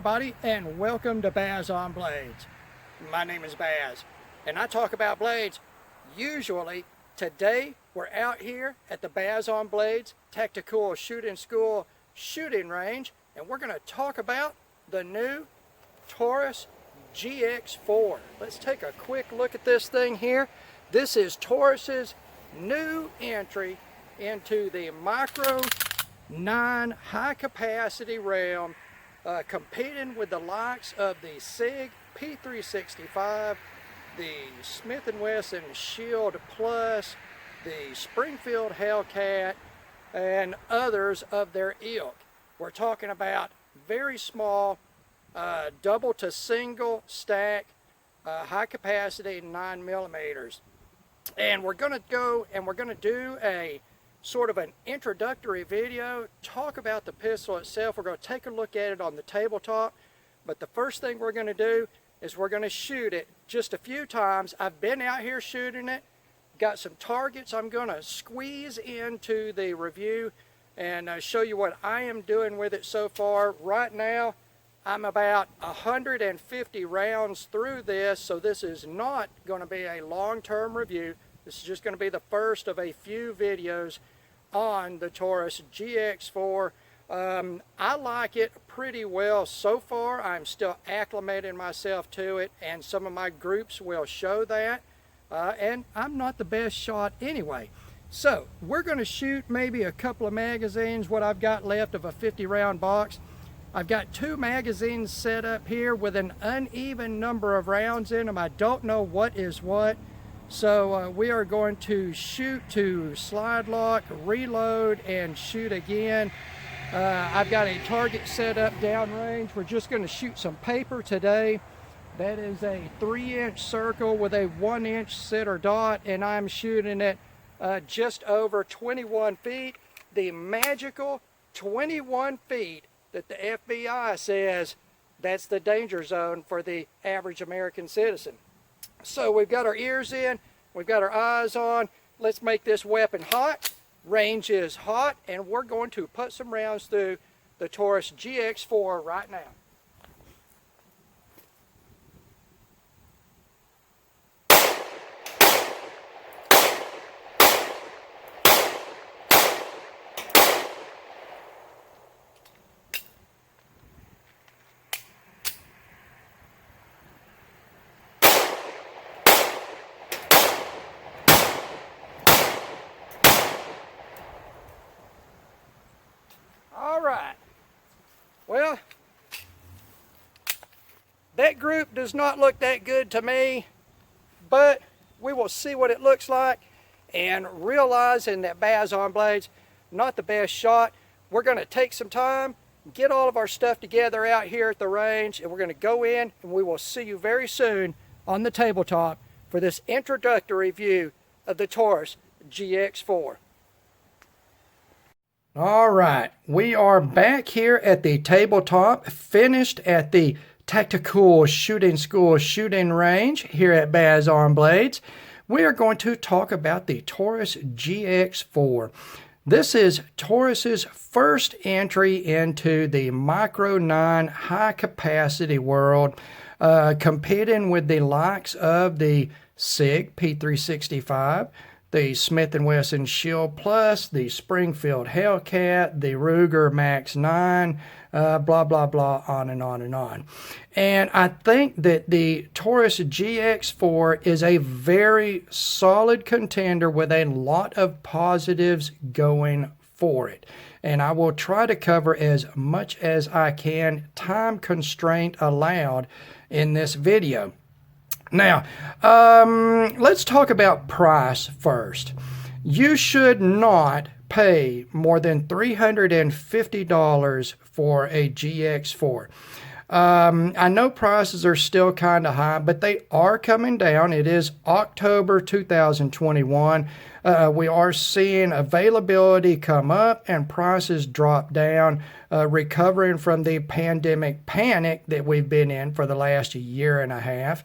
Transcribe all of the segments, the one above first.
everybody, and welcome to Baz on Blades. My name is Baz, and I talk about blades. Usually, today we're out here at the Baz on Blades Tactical Shooting School shooting range, and we're going to talk about the new Taurus GX4. Let's take a quick look at this thing here. This is Taurus's new entry into the Micro 9 high capacity realm, competing with the likes of the SIG P365, the Smith & Wesson Shield Plus, the Springfield Hellcat, and others of their ilk. We're talking about very small double to single stack high capacity 9mm. And we're going to go and we're going to do a sort of an introductory video, talk about the pistol itself. We're going to take a look at it on the tabletop, but the first thing we're going to do is we're going to shoot it just a few times. I've been out here shooting it, got some targets I'm going to squeeze into the review and show you what I am doing with it so far. Right now I'm about 150 rounds through this, so this is not going to be a long-term review. This is just going to be the first of a few videos on the Taurus GX4. I like it pretty well so far. I'm still acclimating myself to it, and some of my groups will show that. And I'm not the best shot anyway. So we're going to shoot maybe a couple of magazines, what I've got left of a 50-round box. I've got 2 magazines set up here with an uneven number of rounds in them. I don't know what is what. So we are going to shoot to slide lock, reload, and shoot again. I've got a target set up downrange. We're just going to shoot some paper today. That is a 3-inch circle with a 1-inch center dot, and I'm shooting it just over 21 feet. The magical 21 feet that the FBI says that's the danger zone for the average American citizen. So we've got our ears in, we've got our eyes on. Let's make this weapon hot. Range is hot, and we're going to put some rounds through the Taurus GX4 right now. Alright, well, that group does not look that good to me, but we will see what it looks like. And realizing that Baz on Blades, not the best shot, we're going to take some time, get all of our stuff together out here at the range, and we're going to go in, and we will see you very soon on the tabletop for this introductory view of the Taurus GX4. All right, we are back here at the tabletop, finished at the Tactical Shooting School shooting range here at Baz on Blades. We are going to talk about the Taurus GX4. This is Taurus's first entry into the Micro 9 high capacity world, competing with the likes of the SIG P365, the Smith & Wesson Shield Plus, the Springfield Hellcat, the Ruger Max 9, blah, blah, blah, on and on and on. And I think that the Taurus GX4 is a very solid contender with a lot of positives going for it. And I will try to cover as much as I can, time constraint allowed, in this video. Now, let's talk about price first. You should not pay more than $350 for a GX4. I know prices are still kind of high, but they are coming down. It is October 2021. We are seeing availability come up and prices drop down, recovering from the pandemic panic that we've been in for the last year and a half.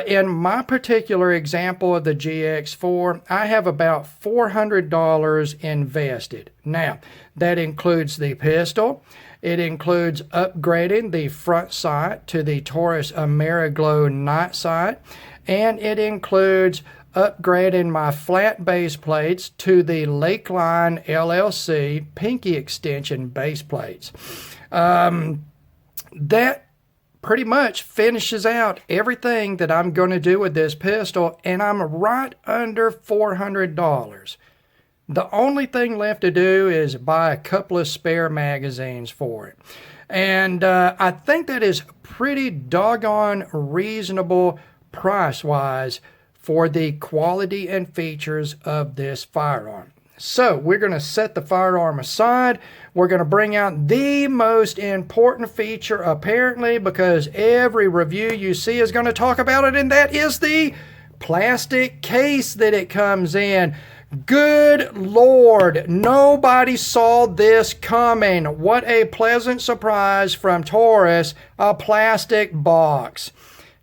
In my particular example of the GX4, I have about $400 invested. Now, that includes the pistol. It includes upgrading the front sight to the Taurus AmeriGlow night sight, and it includes upgrading my flat base plates to the Lakeline LLC pinky extension base plates. That pretty much finishes out everything that I'm going to do with this pistol, and I'm right under $400. The only thing left to do is buy a couple of spare magazines for it. And I think that is pretty doggone reasonable price-wise for the quality and features of this firearm. So we're going to set the firearm aside. We're going to bring out the most important feature apparently, because every review you see is going to talk about it, and that is the plastic case that it comes in. Good Lord, nobody saw this coming. What a pleasant surprise from Taurus, a plastic box.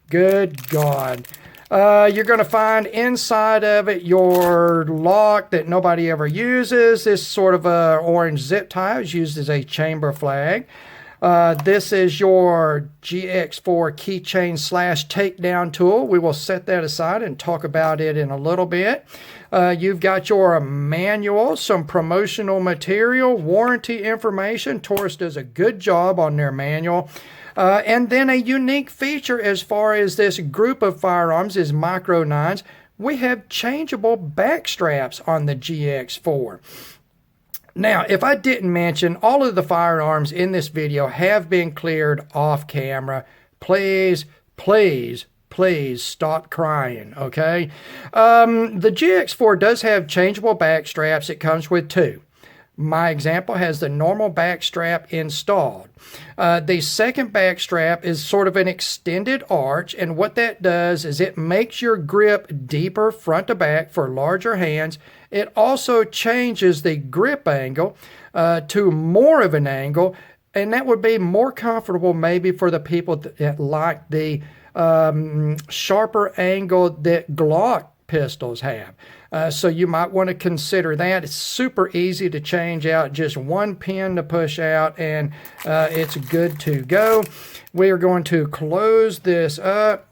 Good God. You're going to find inside of it your lock that nobody ever uses. This sort of orange zip tie is used as a chamber flag. This is your GX4 keychain / takedown tool. We will set that aside and talk about it in a little bit. You've got your manual, some promotional material, warranty information. Taurus does a good job on their manual. And then a unique feature as far as this group of firearms is Micro 9s. We have changeable back straps on the GX4. Now, if I didn't mention, all of the firearms in this video have been cleared off camera. Please, please, please stop crying, okay? The GX4 does have changeable back straps. It comes with two. My example has the normal back strap installed. The second back strap is sort of an extended arch, and what that does is it makes your grip deeper front to back for larger hands. It also changes the grip angle to more of an angle, and that would be more comfortable maybe for the people that like the sharper angle that Glock pistols have. So you might want to consider that. It's super easy to change out, just one pin to push out, and it's good to go. We are going to close this up.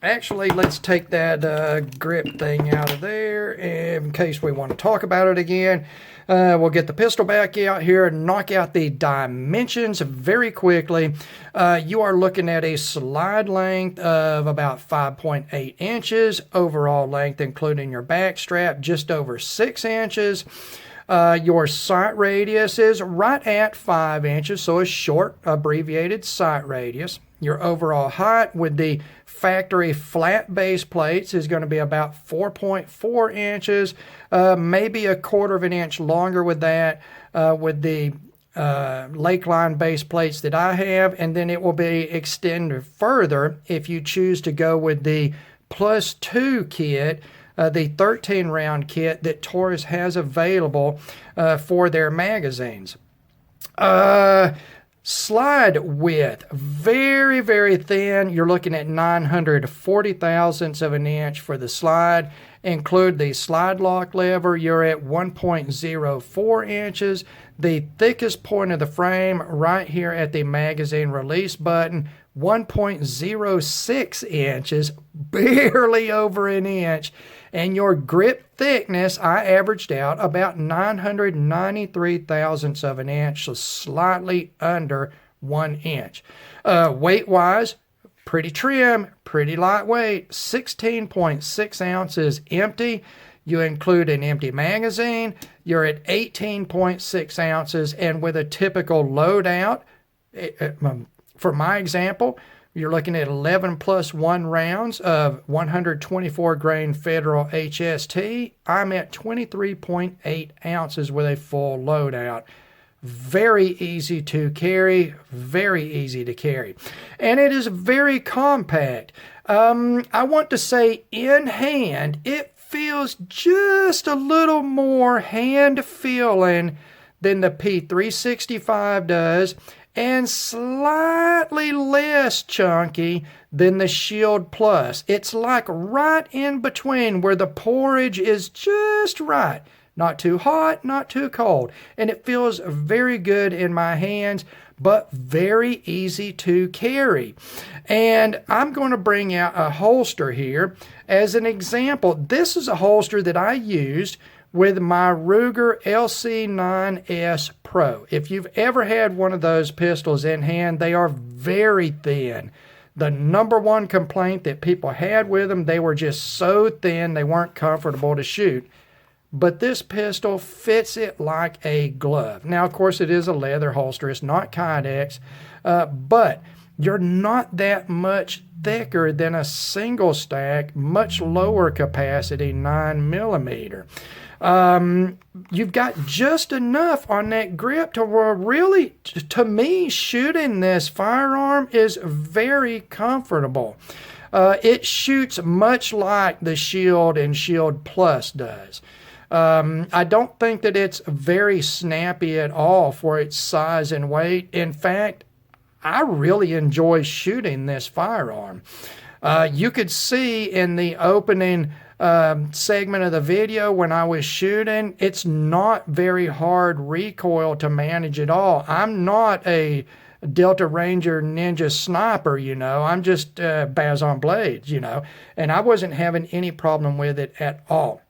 Actually, let's take that grip thing out of there in case we want to talk about it again. We'll get the pistol back out here and knock out the dimensions very quickly. You are looking at a slide length of about 5.8 inches. Overall length, including your back strap, just over 6 inches. Your sight radius is right at 5 inches, so a short abbreviated sight radius. Your overall height with the factory flat base plates is going to be about 4.4 inches, maybe a quarter of an inch longer with that, with the Lakeline base plates that I have, and then it will be extended further if you choose to go with the +2 kit, the 13 round kit that Taurus has available for their magazines. Slide width, very, very thin. You're looking at 940 thousandths of an inch for the slide. Include the slide lock lever, you're at 1.04 inches. The thickest point of the frame right here at the magazine release button, 1.06 inches, barely over an inch. And your grip thickness, I averaged out about 993 thousandths of an inch, so slightly under 1 inch. Weight-wise, pretty trim, pretty lightweight, 16.6 ounces empty. You include an empty magazine, you're at 18.6 ounces, and with a typical loadout, for my example, you're looking at 11 + 1 rounds of 124 grain Federal HST. I'm at 23.8 ounces with a full loadout. Very easy to carry, very easy to carry. And it is very compact. I want to say in hand, it feels just a little more hand feeling than the P365 does, and slightly less chunky than the Shield Plus. It's like right in between where the porridge is just right. Not too hot, not too cold. And it feels very good in my hands, but very easy to carry. And I'm going to bring out a holster here as an example. This is a holster that I used with my Ruger LC9S Pro. If you've ever had one of those pistols in hand, they are very thin. The number one complaint that people had with them, they were just so thin, they weren't comfortable to shoot. But this pistol fits it like a glove. Now, of course, it is a leather holster. It's not Kydex, but you're not that much thicker than a single stack, much lower capacity 9mm. You've got just enough on that grip to where really, to me, shooting this firearm is very comfortable. It shoots much like the Shield and Shield Plus does. I don't think that it's very snappy at all for its size and weight. In fact, I really enjoy shooting this firearm. You could see in the opening segment of the video when I was shooting, it's not very hard recoil to manage at all. I'm not a Delta Ranger Ninja sniper, you know. I'm just Baz on blades, you know, and I wasn't having any problem with it at all.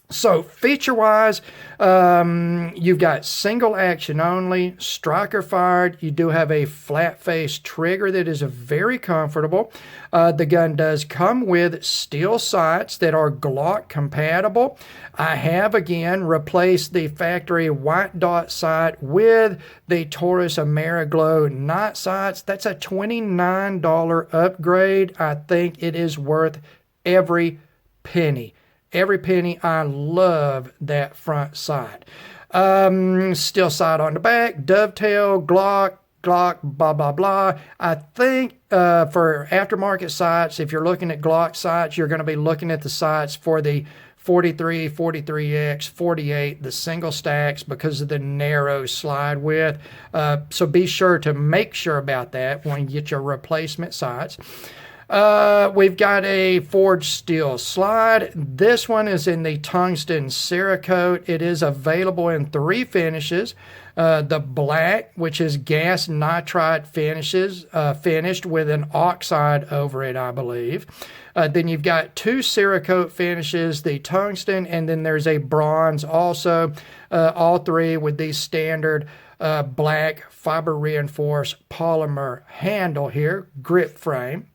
So feature-wise, you've got single action only, striker fired. You do have a flat-face trigger that is very comfortable. The gun does come with steel sights that are Glock compatible. I have, again, replaced the factory white dot sight with the Taurus Ameriglow night sights. That's a $29 upgrade. I think it is worth every penny. Every penny. I love that front sight. Steel sight on the back, dovetail, Glock, blah, blah, blah. I think for aftermarket sights, if you're looking at Glock sights, you're going to be looking at the sights for the 43, 43X, 48, the single stacks because of the narrow slide width. So be sure to make sure about that when you get your replacement sights. We've got a forged steel slide. This one is in the tungsten Cerakote. It is available in 3 finishes. The black, which is gas nitride finishes, finished with an oxide over it, I believe. Then you've got 2 Cerakote finishes, the tungsten, and then there's a bronze also. All 3 with the standard black fiber reinforced polymer handle here, grip frame.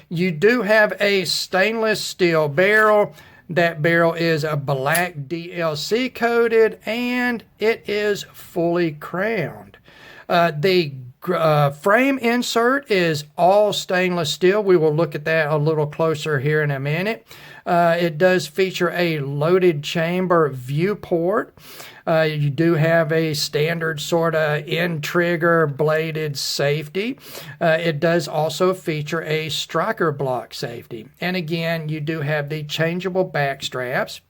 You do have a stainless steel barrel. That barrel is a black DLC coated and it is fully crowned. The frame insert is all stainless steel. We will look at that a little closer here in a minute. It does feature a loaded chamber viewport. You do have a standard sort of in-trigger bladed safety. It does also feature a striker block safety. And again, you do have the changeable back straps.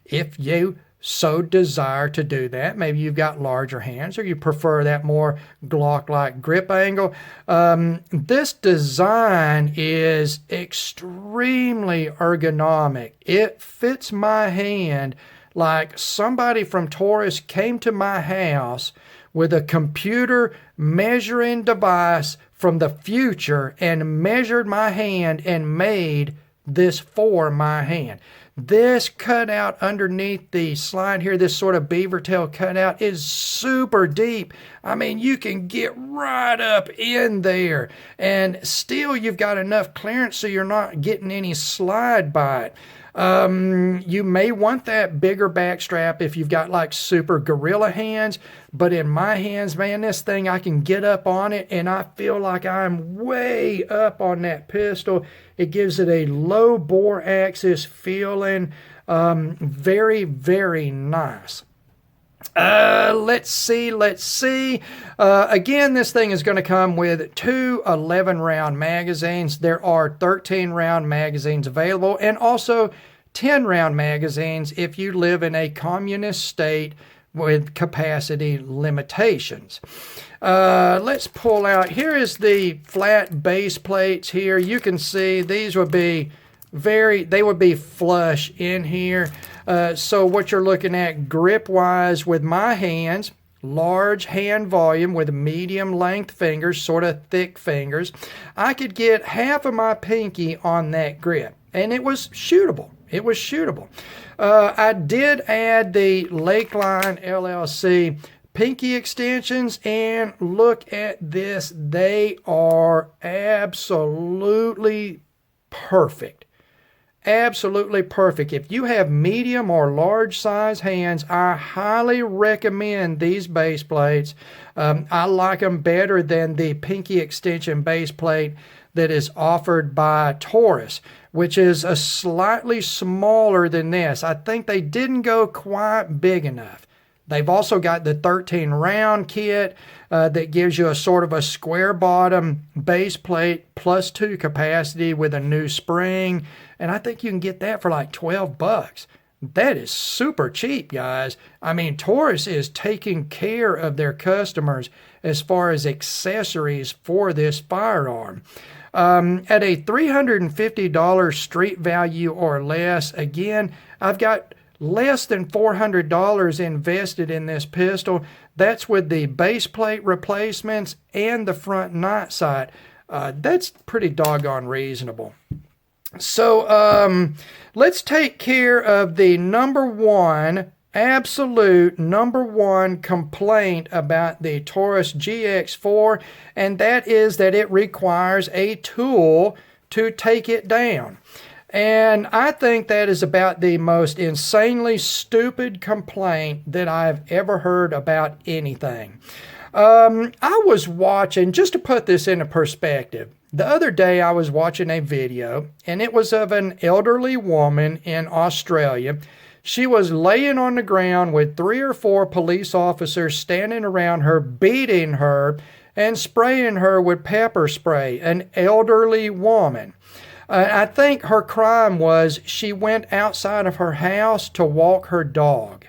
If you so desire to do that. Maybe you've got larger hands or you prefer that more Glock-like grip angle. This design is extremely ergonomic. It fits my hand like somebody from Taurus came to my house with a computer measuring device from the future and measured my hand and made this for my hand. This cutout underneath the slide here, this sort of beaver tail cutout, is super deep. I mean, you can get right up in there. And still, you've got enough clearance so you're not getting any slide bite. You may want that bigger back strap if you've got like super gorilla hands, but in my hands, man, this thing, I can get up on it and I feel like I'm way up on that pistol. It gives it a low bore axis feeling. Very, very nice. Let's see. Again, this thing is going to come with 2 11-round magazines. There are 13-round magazines available and also 10-round magazines if you live in a communist state with capacity limitations. Let's pull out. Here is the flat base plates here. You can see these would be they would be flush in here. So what you're looking at grip-wise with my hands, large hand volume with medium length fingers, sort of thick fingers, I could get half of my pinky on that grip, and it was shootable. It was shootable. I did add the Lakeline LLC pinky extensions, and look at this. They are absolutely perfect. Absolutely perfect. If you have medium or large size hands, I highly recommend these base plates. I like them better than the pinky extension base plate that is offered by Taurus, which is a slightly smaller than this. I think they didn't go quite big enough. They've also got the 13 round kit that gives you a sort of a square bottom base plate plus 2 capacity with a new spring. And I think you can get that for like 12 bucks. That is super cheap, guys. I mean, Taurus is taking care of their customers as far as accessories for this firearm. At a $350 street value or less, again, I've got less than $400 invested in this pistol. That's with the base plate replacements and the front night sight. That's pretty doggone reasonable. So let's take care of the absolute number one complaint about the Taurus GX4, and that is that it requires a tool to take it down. And I think that is about the most insanely stupid complaint that I've ever heard about anything. I was watching, just to put this into perspective, the other day I was watching a video, and it was of an elderly woman in Australia. She was laying on the ground with 3 or 4 police officers standing around her, beating her and spraying her with pepper spray, an elderly woman. I think her crime was she went outside of her house to walk her dog.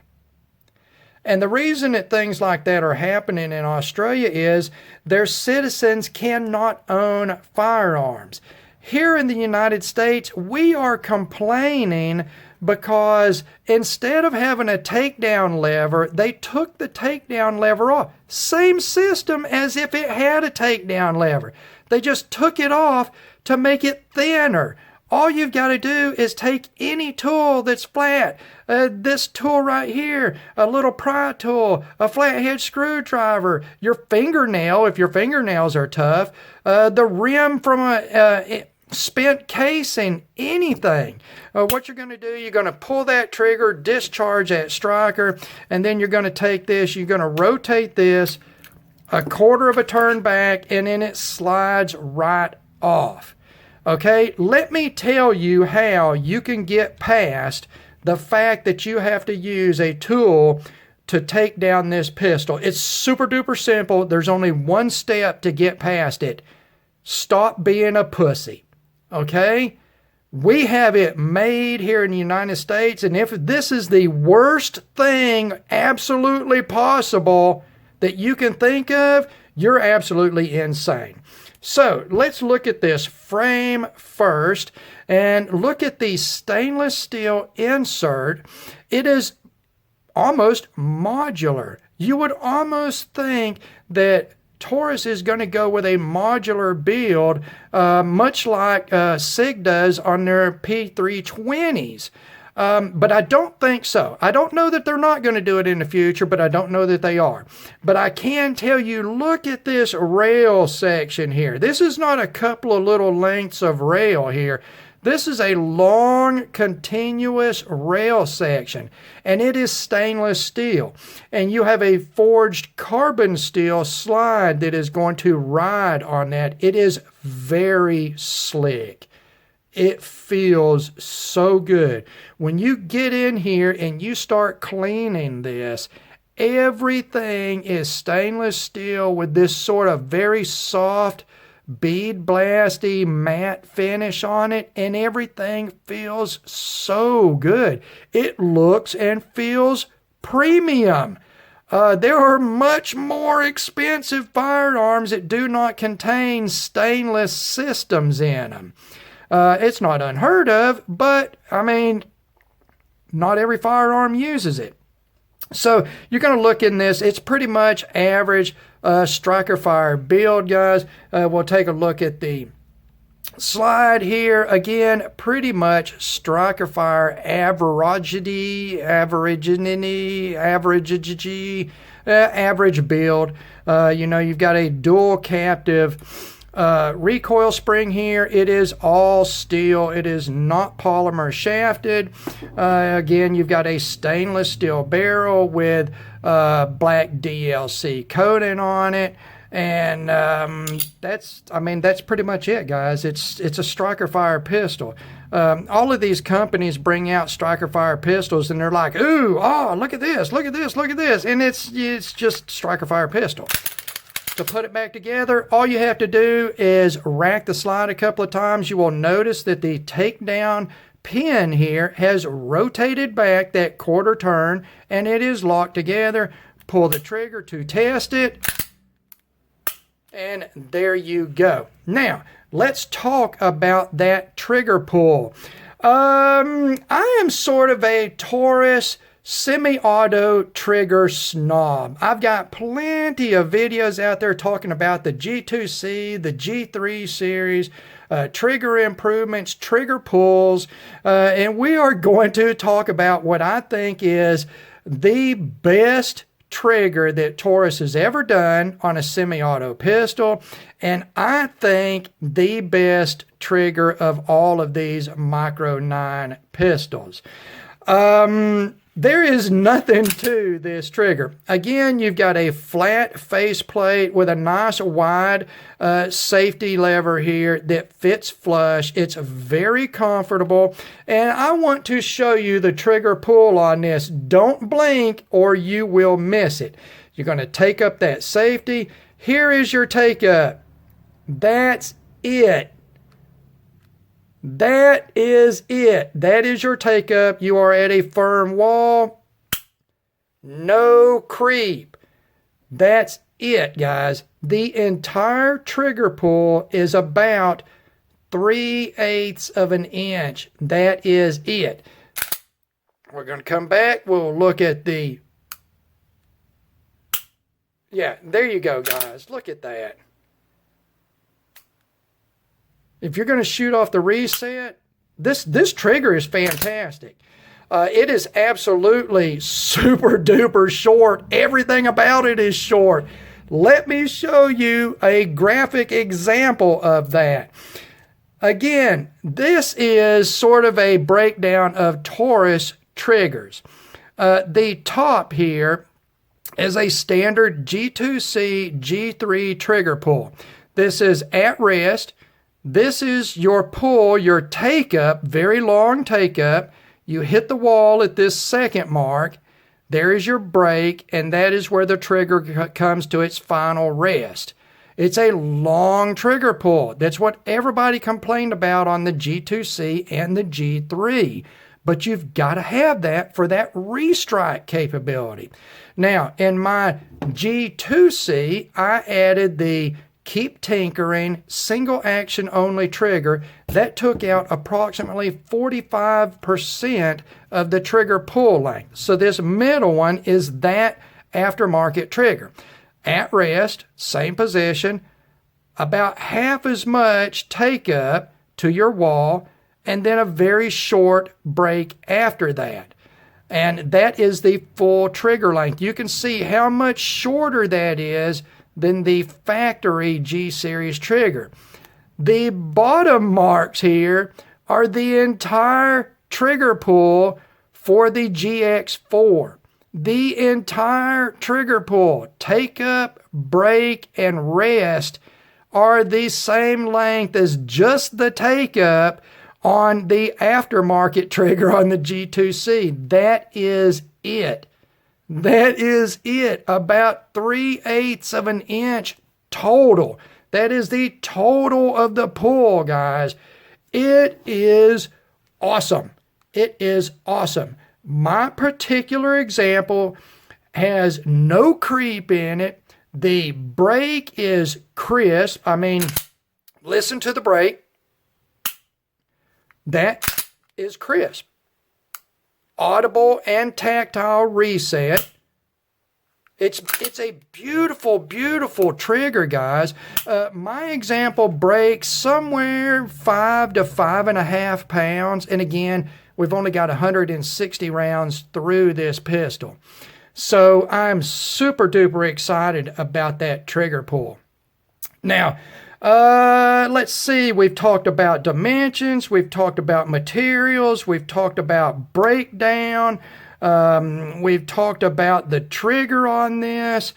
And the reason that things like that are happening in Australia is their citizens cannot own firearms. Here in the United States, we are complaining because instead of having a takedown lever, they took the takedown lever off. Same system as if it had a takedown lever. They just took it off to make it thinner. All you've got to do is take any tool that's flat. This tool right here, a little pry tool, a flathead screwdriver, your fingernail, if your fingernails are tough, the rim from a spent casing, anything. What you're going to do, you're going to pull that trigger, discharge that striker, and then you're going to take this, you're going to rotate this a quarter of a turn back, and then it slides right off. Okay, let me tell you how you can get past the fact that you have to use a tool to take down this pistol. It's super duper simple. There's only one step to get past it. Stop being a pussy. Okay? We have it made here in the United States, and if this is the worst thing absolutely possible that you can think of, you're absolutely insane. So let's look at this frame first and look at the stainless steel insert. It is almost modular. You would almost think that Taurus is going to go with a modular build, much like SIG does on their P320s. But I don't think so. I don't know that they're not going to do it in the future, but I don't know that they are. But I can tell you, look at this rail section here. This is not a couple of little lengths of rail here. This is a long, continuous rail section, and it is stainless steel. And you have a forged carbon steel slide that is going to ride on that. It is very slick. It feels so good. When you get in here and you start cleaning this, everything is stainless steel with this sort of very soft, bead blasty matte finish on it, and everything feels so good. It looks and feels premium. There are much more expensive firearms that do not contain stainless systems in them. It's not unheard of, but I mean, not every firearm uses it. So you're going to look in this. It's pretty much average striker fire build, guys. We'll take a look at the slide here. Again, pretty much striker fire average build. You know, you've got a dual captive recoil spring here. It is all steel. It is not polymer shafted. Again, you've got a stainless steel barrel with black DLC coating on it. And that's pretty much it, guys. It's a striker fire pistol. All of these companies bring out striker fire pistols, and they're like, ooh, oh, look at this, look at this, look at this, and it's just striker fire pistol. To put it back together, all you have to do is rack the slide a couple of times. You will notice that the takedown pin here has rotated back that quarter turn, and it is locked together. Pull the trigger to test it. And there you go. Now, let's talk about that trigger pull. I am sort of a Taurus semi-auto trigger snob. I've got plenty of videos out there talking about the G2C, the G3 series, trigger improvements, trigger pulls, and we are going to talk about what I think is the best trigger that Taurus has ever done on a semi-auto pistol, and I think the best trigger of all of these Micro 9 pistols. There is nothing to this trigger. Again, you've got a flat faceplate with a nice wide safety lever here that fits flush. It's very comfortable, and I want to show you the trigger pull on this. Don't blink or you will miss it. You're going to take up that safety. Here is your take up. That's it. That is it. That is your take up. You are at a firm wall. No creep. That's it, guys. The entire trigger pull is about 3/8 of an inch. That is it. We're going to come back. We'll look at the... Yeah, there you go, guys. Look at that. If you're going to shoot off the reset, this trigger is fantastic. It is absolutely super duper short. Everything about it is short. Let me show you a graphic example of that. Again, this is sort of a breakdown of Taurus triggers. The top here is a standard G2C G3 trigger pull. This is at rest. This is your pull, your take up, very long take up. You hit the wall at this second mark. There is your break, and that is where the trigger comes to its final rest. It's a long trigger pull. That's what everybody complained about on the G2C and the G3. But you've got to have that for that restrike capability. Now, in my G2C, I added the Keep Tinkering single action only trigger. That took out approximately 45% of the trigger pull length. So this middle one is that aftermarket trigger. At rest, same position, about half as much take up to your wall, and then a very short break after that. And that is the full trigger length. You can see how much shorter that is than the factory G-Series trigger. The bottom marks here are the entire trigger pull for the GX4. The entire trigger pull, take up, break, and rest are the same length as just the take up on the aftermarket trigger on the G2C. That is it. That is it. About 3/8 of an inch total. That is the total of the pull, guys. It is awesome. It is awesome. My particular example has no creep in it. The break is crisp. I mean, listen to the break. That is crisp. Audible and tactile reset. It's a beautiful, beautiful trigger, guys. My example breaks somewhere 5 to 5.5 pounds. And again, we've only got 160 rounds through this pistol. So I'm super duper excited about that trigger pull. Now, let's see. We've talked about dimensions. We've talked about materials. We've talked about breakdown. We've talked about the trigger on this.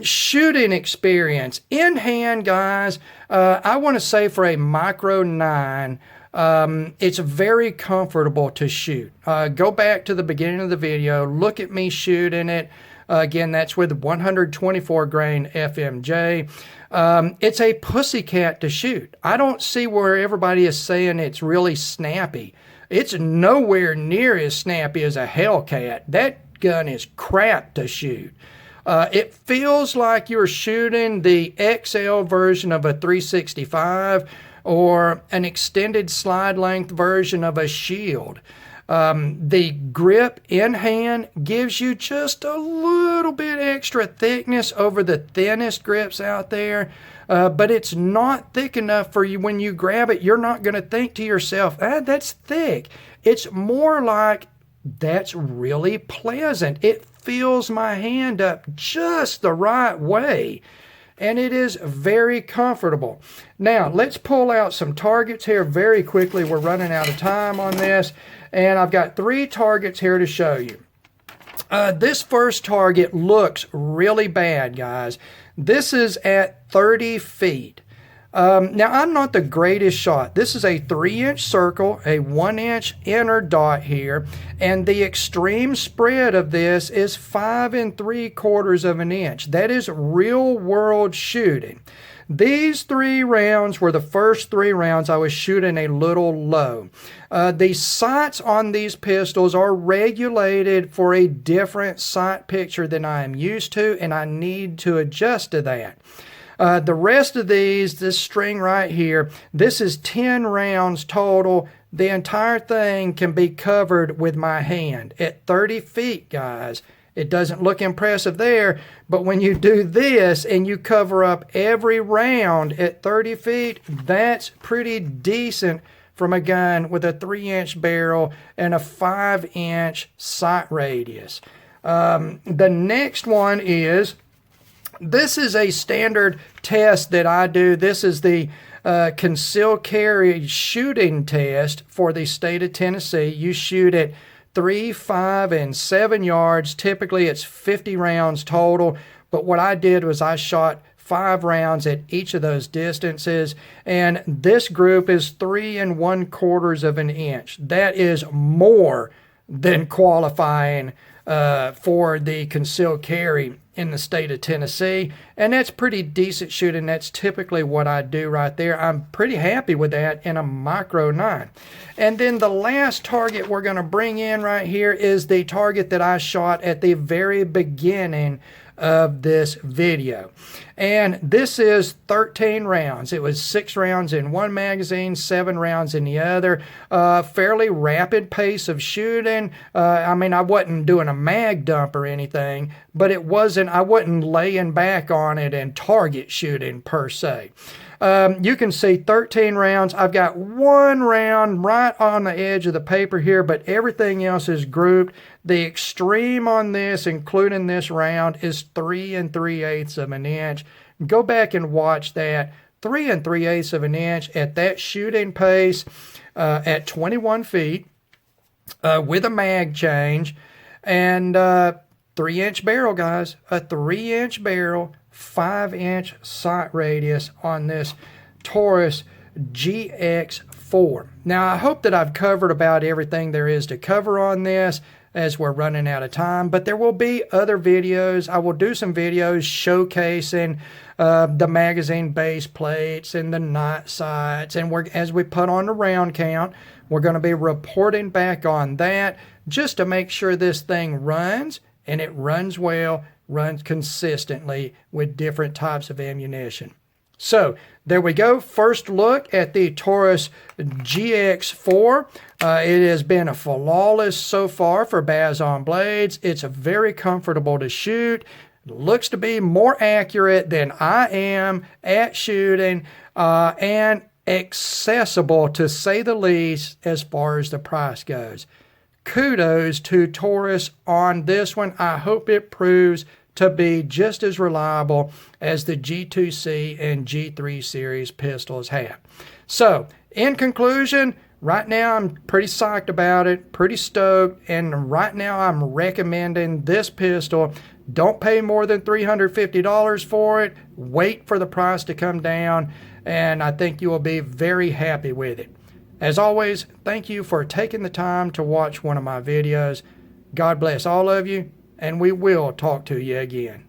Shooting experience. In hand, guys, I want to say for a Micro 9, it's very comfortable to shoot. Go back to the beginning of the video. Look at me shooting it. Again, that's with 124 grain FMJ. It's a pussycat to shoot. I don't see where everybody is saying it's really snappy. It's nowhere near as snappy as a Hellcat. That gun is crap to shoot. It feels like you're shooting the XL version of a 365 or an extended slide length version of a Shield. The grip in hand gives you just a little bit extra thickness over the thinnest grips out there, but it's not thick enough for you. When you grab it, you're not going to think to yourself, that's thick. It's more like, that's really pleasant. It fills my hand up just the right way, and it is very comfortable. Now, let's pull out some targets here very quickly. We're running out of time on this. And I've got 3 targets here to show you. This first target looks really bad, guys. This is at 30 feet. Now, I'm not the greatest shot. This is a 3-inch circle, a 1-inch inner dot here, and the extreme spread of this is 5 3/4 of an inch. That is real world shooting. These 3 rounds were the first 3 rounds I was shooting a little low. The sights on these pistols are regulated for a different sight picture than I am used to, and I need to adjust to that. The rest of these, this string right here, this is 10 rounds total. The entire thing can be covered with my hand at 30 feet, guys. It doesn't look impressive there, but when you do this and you cover up every round at 30 feet, that's pretty decent from a gun with a 3-inch barrel and a 5-inch sight radius. The next one is, this is a standard test that I do. This is the concealed carry shooting test for the state of Tennessee. You shoot at 3, 5, and 7 yards. Typically, it's 50 rounds total. But what I did was I shot 5 rounds at each of those distances. And this group is 3 1/4 of an inch. That is more than qualifying for the concealed carry in the state of Tennessee. And that's pretty decent shooting. That's typically what I do right there. I'm pretty happy with that in a Micro 9. And then the last target we're going to bring in right here is the target that I shot at the very beginning of this video. And this is 13 rounds. It was 6 rounds in one magazine, 7 rounds in the other. Fairly rapid pace of shooting. I mean, I wasn't doing a mag dump or anything, but it wasn't, I wasn't laying back on it and target shooting per se. You can see 13 rounds. I've got 1 round right on the edge of the paper here, but everything else is grouped. The extreme on this, including this round, is 3 3/8 of an inch. Go back and watch that. 3 3/8 of an inch at that shooting pace at 21 feet with a mag change and 3-inch barrel, guys. A 3-inch barrel, 5-inch sight radius on this Taurus GX4. Now, I hope that I've covered about everything there is to cover on this as we're running out of time, but there will be other videos. I will do some videos showcasing the magazine base plates and the night sights, and as we put on the round count, we're going to be reporting back on that just to make sure this thing runs, and it runs well, runs consistently with different types of ammunition. So there we go. First look at the Taurus GX4. It has been a flawless so far for Baz on blades. It's very comfortable to shoot. Looks to be more accurate than I am at shooting, and accessible to say the least as far as the price goes. Kudos to Taurus on this one. I hope it proves to be just as reliable as the G2C and G3 series pistols have. So, in conclusion, right now I'm pretty psyched about it, pretty stoked, and right now I'm recommending this pistol. Don't pay more than $350 for it. Wait for the price to come down, and I think you will be very happy with it. As always, thank you for taking the time to watch one of my videos. God bless all of you, and we will talk to you again.